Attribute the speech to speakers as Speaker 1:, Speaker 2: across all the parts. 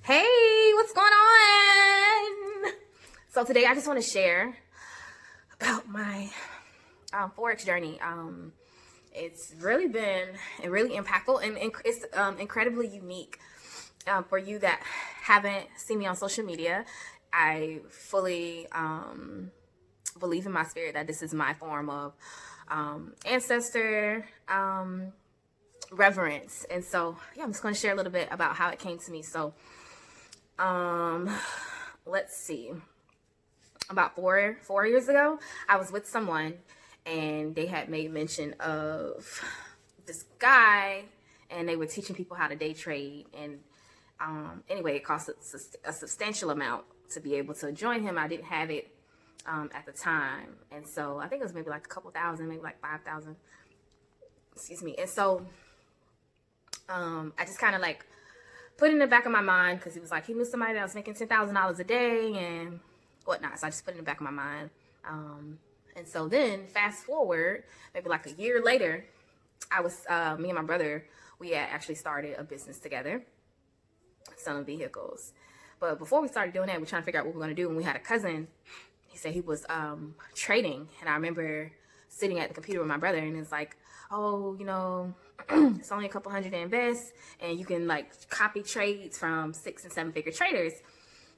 Speaker 1: Hey, what's going on? So today I just want to share about my Forex journey. It's really been really impactful and it's incredibly unique. For you that haven't seen me on social media, I fully believe in my spirit that this is my form of ancestor reverence. And so, yeah, I'm just going to share a little bit about how it came to me. So, let's see. About four years ago, I was with someone and they had made mention of this guy and they were teaching people how to day trade. And anyway, it cost a substantial amount to be able to join him. I didn't have it at the time. And so I think it was maybe like a couple thousand, maybe like 5,000. Excuse me. And so I just kind of like put it in the back of my mind because he was like, he knew somebody that was making $10,000 a day and whatnot. So I just put it in the back of my mind. And so then fast forward, maybe like a year later, I was, me and my brother, we had actually started a business together, selling vehicles. But before we started doing that, we were trying to figure out what we were going to do. And we had a cousin, he said he was trading. And I remember sitting at the computer with my brother and it's like, oh, you know, it's only a couple hundred to invest and you can like copy trades from 6 and 7 figure traders.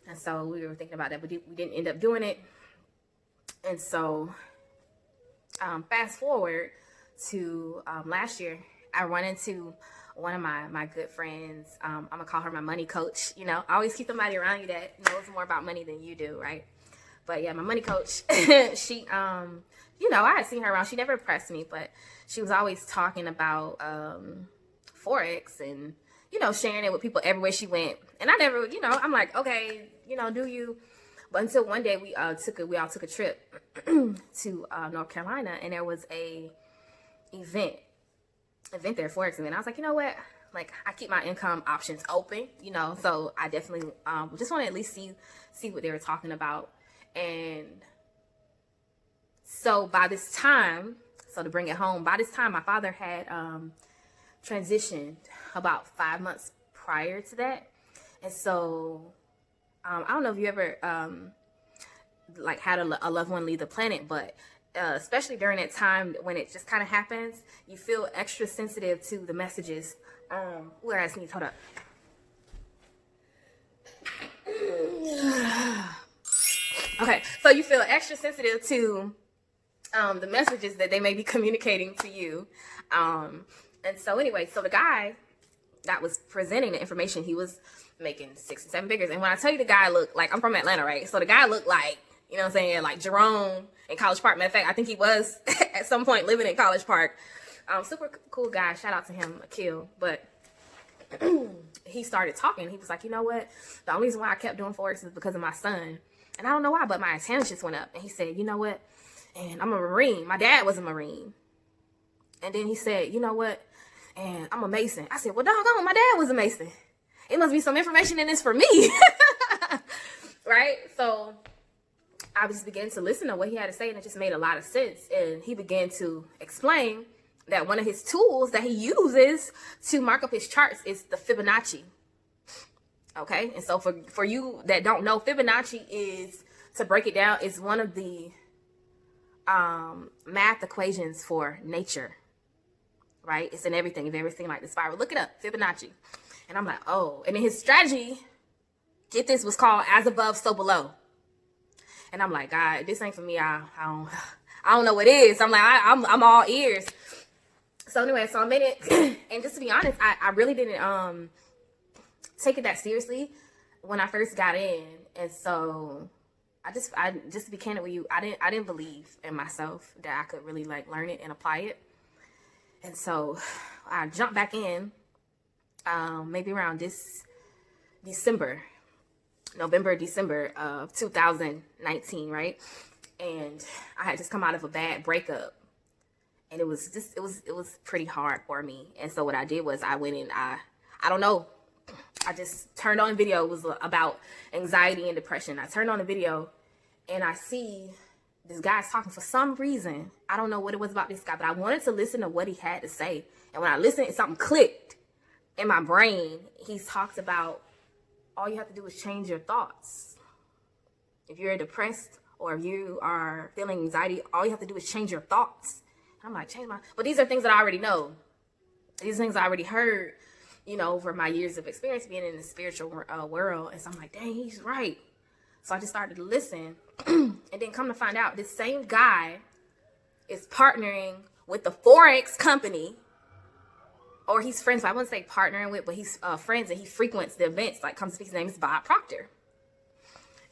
Speaker 1: And so we were thinking about that, but we didn't end up doing it. And so fast forward to last year, I run into one of my good friends. I'm gonna call her my money coach. You know, I always keep somebody around you that knows more about money than you do, right? But yeah, my money coach, she, you know, I had seen her around. She never impressed me, but she was always talking about Forex and, you know, sharing it with people everywhere she went. And I never, you know, I'm like, okay, you know, do you? But until one day we all took a trip to North Carolina, and there was a event there, Forex event. I was like, you know what? Like, I keep my income options open, you know, so I definitely just want to at least see what they were talking about. And so by this time, so to bring it home, by this time, my father had transitioned about 5 months prior to that. And so I don't know if you ever like had a loved one leave the planet, but especially during that time when it just kind of happens, you feel extra sensitive to the messages. Where I sneeze, hold up. Okay, so you feel extra sensitive to the messages that they may be communicating to you. And so anyway, so the guy that was presenting the information, he was making 6 and 7 figures. And when I tell you the guy looked like, I'm from Atlanta, right? So the guy looked like, you know what I'm saying, like Jerome in College Park. Matter of fact, I think he was at some point living in College Park. Super cool guy. Shout out to him, Akil. But he started talking. He was like, you know what? The only reason why I kept doing Forex is because of my son. And I don't know why, but my antennas just went up. And he said, you know what? And I'm a Marine. My dad was a Marine. And then he said, you know what? And I'm a Mason. I said, well, doggone, my dad was a Mason. It must be some information in this for me. Right? So I just began to listen to what he had to say, and it just made a lot of sense. And he began to explain that one of his tools that he uses to mark up his charts is the Fibonacci. Okay? And so for you that don't know, Fibonacci is, to break it down, is one of the math equations for nature. Right? It's in everything. If you've ever seen like the spiral, look it up, Fibonacci. And I'm like, oh. And then his strategy, get this, was called as above, so below. And I'm like, God, this ain't for me. I don't know what it is. I'm like, I'm all ears. So anyway, so I'm in it. And just to be honest, I really didn't take it that seriously when I first got in. And so I just to be candid with you, I didn't believe in myself that I could really like learn it and apply it. And so I jumped back in maybe around this November, December of 2019, right? And I had just come out of a bad breakup. And it was pretty hard for me. And so what I did was I went in, I don't know, I just turned on a video. It was about anxiety and depression. I turned on a video and I see this guy's talking for some reason. I don't know what it was about this guy, but I wanted to listen to what he had to say. And when I listened, something clicked in my brain. He talked about all you have to do is change your thoughts. If you're depressed or if you are feeling anxiety, all you have to do is change your thoughts. And I'm like, but these are things that I already know. These things I already heard, over my years of experience being in the spiritual world. And so I'm like, dang, he's right. So I just started to listen. And then come to find out, this same guy is partnering with the Forex company. Or he's friends, I wouldn't say partnering with, but he's friends, and he frequents the events, like comes to speak. His name is Bob Proctor.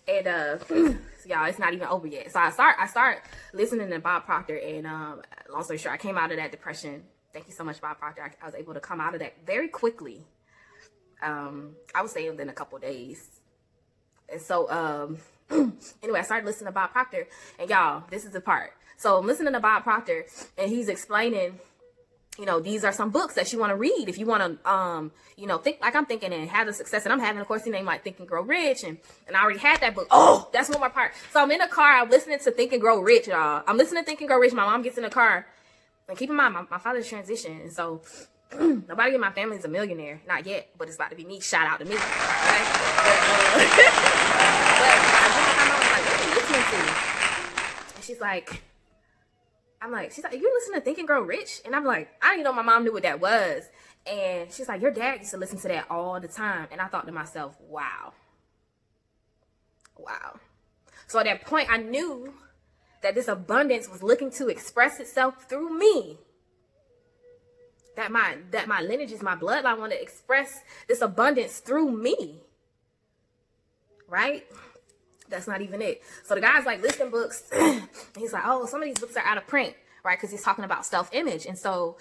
Speaker 1: And so y'all, it's not even over yet. So I start listening to Bob Proctor, and long story short, I came out of that depression. Thank you so much, Bob Proctor. I was able to come out of that very quickly. I would say within a couple days. And so anyway, I started listening to Bob Proctor, and y'all, this is the part. So I'm listening to Bob Proctor, and he's explaining, these are some books that you want to read if you want to, think like I'm thinking and have the success that I'm having. Of course, he named like Think and Grow Rich, and I already had that book. Oh, that's one more part. So I'm in the car. I'm listening to Think and Grow Rich, y'all. I'm listening to Think and Grow Rich. My mom gets in the car, and keep in mind, my father's transitioned, and so nobody in my family is a millionaire, not yet. But it's about to be me. Shout out to me. Okay? But I get my mom, like, what are you listening to? And she's like, you listen to Think and Grow Rich? And I'm like, I didn't even know my mom knew what that was. And she's like, your dad used to listen to that all the time. And I thought to myself, wow. So at that point, I knew that this abundance was looking to express itself through me. That my lineages, my bloodline want to express this abundance through me. Right? That's not even it. So the guy's like listing books. And he's like, oh, some of these books are out of print, right? Because he's talking about self-image. And so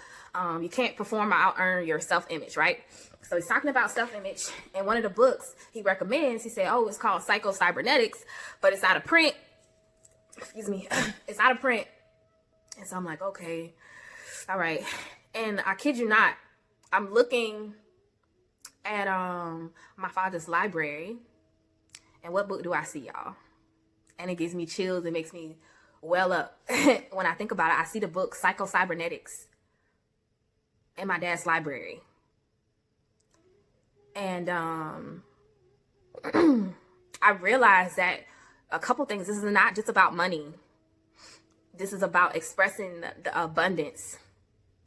Speaker 1: you can't perform or out-earn your self-image, right? So he's talking about self-image. And one of the books he recommends, he said, oh, it's called Psycho-Cybernetics, but it's out of print. Excuse me. It's out of print. And so I'm like, okay, all right. And I kid you not, I'm looking at my father's library. And what book do I see, y'all? And it gives me chills. It makes me well up. When I think about it, I see the book Psycho-Cybernetics in my dad's library. And I realized that a couple things. This is not just about money. This is about expressing the abundance.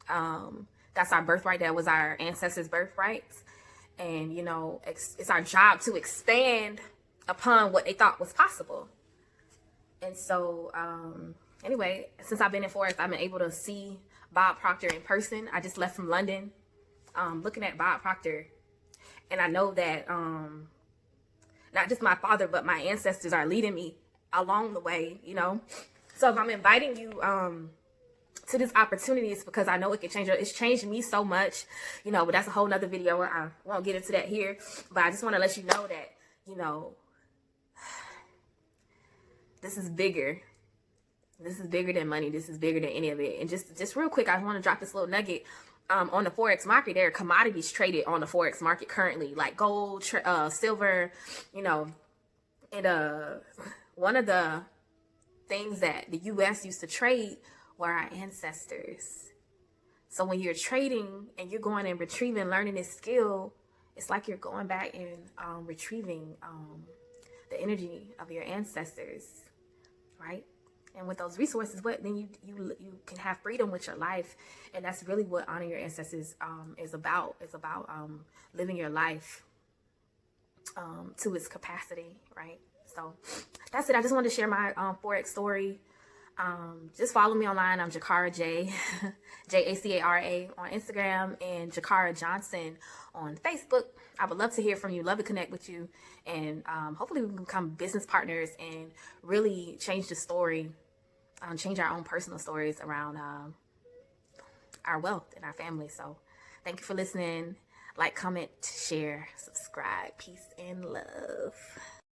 Speaker 1: That's our birthright. That was our ancestors' birthrights. And, it's our job to expand upon what they thought was possible. And so, anyway, since I've been in Forex, I've been able to see Bob Proctor in person. I just left from London, looking at Bob Proctor. And I know that not just my father, but my ancestors are leading me along the way, So if I'm inviting you to this opportunity, it's because I know it can change. It's changed me so much, but that's a whole nother video. I won't get into that here. But I just want to let you know that, this is bigger. This is bigger than money. This is bigger than any of it. And just real quick, I want to drop this little nugget. On the Forex market, there are commodities traded on the Forex market currently, like gold, silver, and one of the things that the U.S. used to trade were our ancestors. So when you're trading and you're going and retrieving, learning this skill, it's like you're going back and retrieving the energy of your ancestors, right? And with those resources, then you can have freedom with your life. And that's really what honoring your ancestors is about. It's about living your life to its capacity, right? So that's it. I just wanted to share my Forex story. Just follow me online. I'm Jakara J, Jacara on Instagram, and Jakara Johnson on Facebook. I would love to hear from you, love to connect with you, and hopefully we can become business partners and really change the story, change our own personal stories around our wealth and our family. So thank you for listening. Like, comment, share, subscribe. Peace and love.